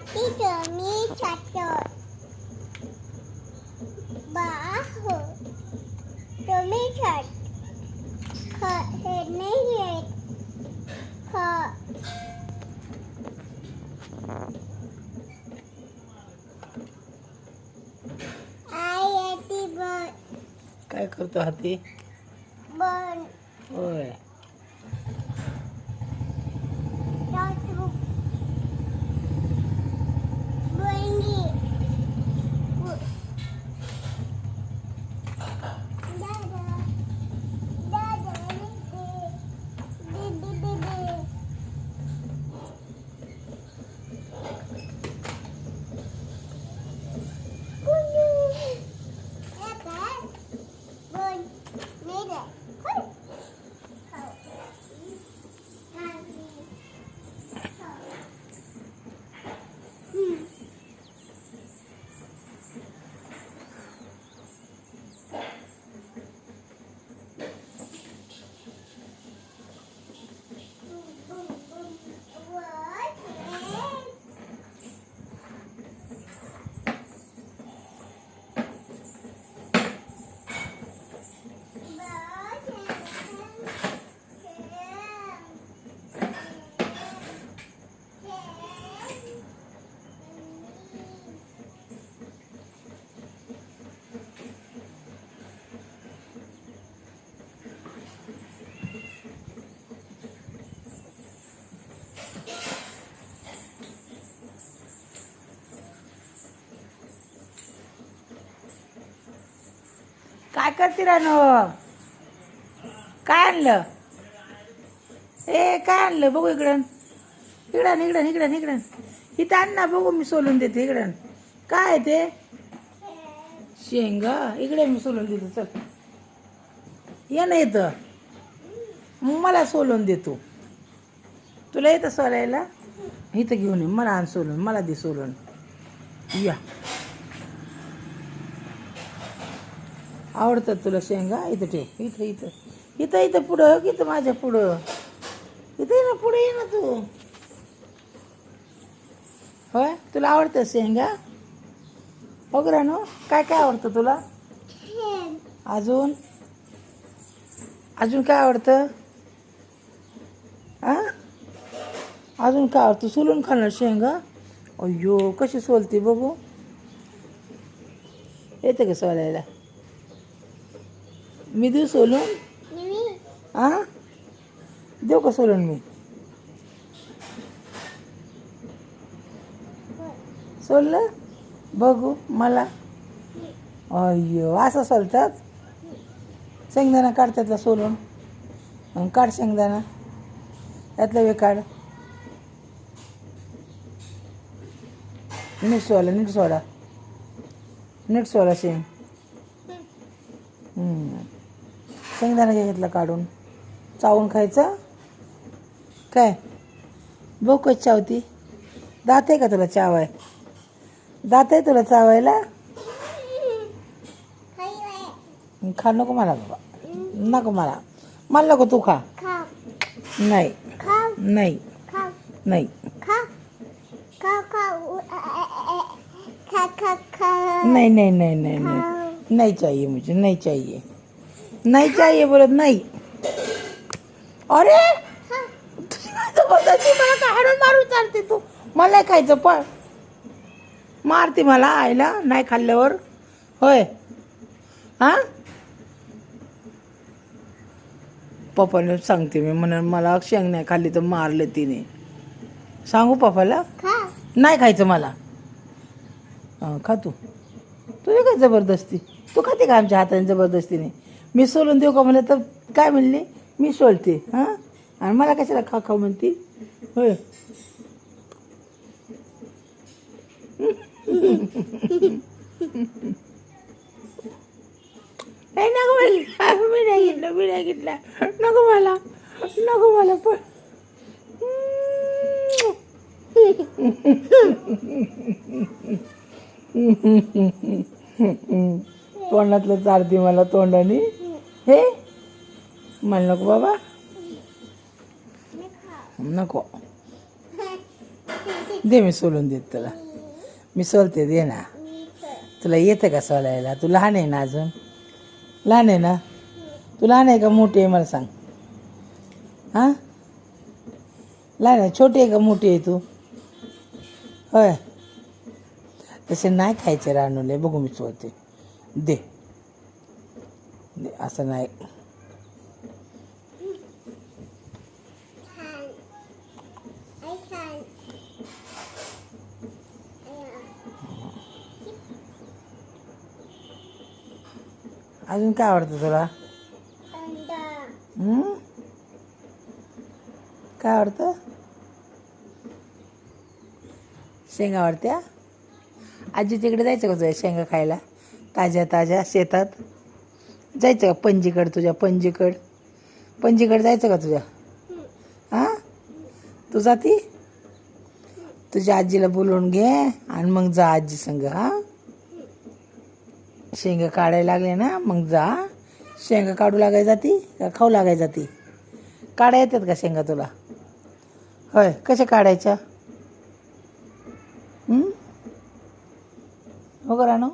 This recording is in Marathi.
हाती तुम्ही छातो बाहो तुम्ही छात हे नाही येत आई येते बन काय करतो हाती? बन होय. दादू बंगी दादा दादा दीदी काय करते रानो? काय आणलं? काय आणलं बघू इकडं. इकडं इकडं इकडं इकडं इथं आण ना बघू, मी सोलून देते. इकडं काय आहे ते? शेंगा. इकडे मी सोलून देते. चल ये ना इथं, मला सोलून देतो. तुला येतं सोलायला? इथं घेऊन ये, मला आण सोलून, मला दे सोलून. या, आवडतात तुला शेंगा? इथं ठेव. इथं इथं इथं इथं पुढं, इथं माझ्या पुढं. इथं ये ना, पुढे ये ना तू. होय, तुला आवडतं शेंगा? हो रानू, काय काय आवडतं तुला? अजून अजून काय आवडतं? आ अजून काय आवडतं? सोलून खाणार शेंगा? अय्यो, कशी सोलते बघू. येते का सोलायला? मी देऊ सोलून? आ देऊ का सोलून मी? सोललं बघू मला. अय्यो, असं सोलतात? शेंगदाणा काढ त्यातला सोलून. काढ शेंगदाणा त्यातला, वे काढ. नीट सोला, नीट सोडा, नीट सोला शेंग. शेंगदाणा घेतला काढून. चावून खायचं काय? बघ कशी चावती. दात आहे का तुला चावाय? दात आहे तुला चावायला? खा. नको मला बाबा, नको मला. मला नको, तू खा. नाही नाही नाही नहीं नहीं नहीं नहीं नहीं नहीं चाहिए मुझे, नहीं चाहिए, नहीं चाहिए बोलत नाही. अरे जबरदस्ती मला काय हाडून मारून चालते तू. मला नाही खायचं, पण मारते मला आईला नाही खाल्ल्यावर. होय. हा, पप्पाला सांगते मी, म्हणून मला शेंग नाही खाल्ली तर मारलं तिने. सांगू पप्पाला? नाही खायचं मला. खा तू. तुझी काय जबरदस्ती? तू खाते का आमच्या हाताने जबरदस्तीने? मी सोलून देऊ का म्हणलं तर काय म्हणले? मी सोलते. हां, आणि मला कशाला खा खा म्हणते? होय. नको मला, मी नाही घेतलं, मी नाही घेतला. नको मला, नको मला पण. तोंडातलं चारते मला तोंडाने. हे मला नको बाबा, नको. दे मी सोलून देत तुला. मी सोलते, दे ना. तुला येतं का सोलायला? तू लहान आहे ना अजून. लहान आहे ना तू? लहान आहे का मोठी आहे मला सांग. हां, लहान आहे. छोटी आहे का मोठी आहे तू? होय. तसे नाही खायचे रानूले. बघू मी सोलते. दे दे, असं नाही. छान. आई छान. अजून काय आवडतं तुला? अंडा. हं? काय आवडतं? शेंगा आवडत्या? आजी तिकडे जायचं का तुझ्या शेंगा खायला? ताज्या ताज्या शेतात जायचं का? तुझ्या पणजीकडे जायचं का तुझ्या? हां, तू जाती? तुझ्या आजीला बोलवून घे आणि मग जा आजी संग. हां, शेंगा काढायला लागले ना मग जा. शेंगा काढू लागाय जाती का खाऊ लागाय जाती? काढा येतात का शेंगा तुला? होय. कशा काढायच्या? हो का राणू?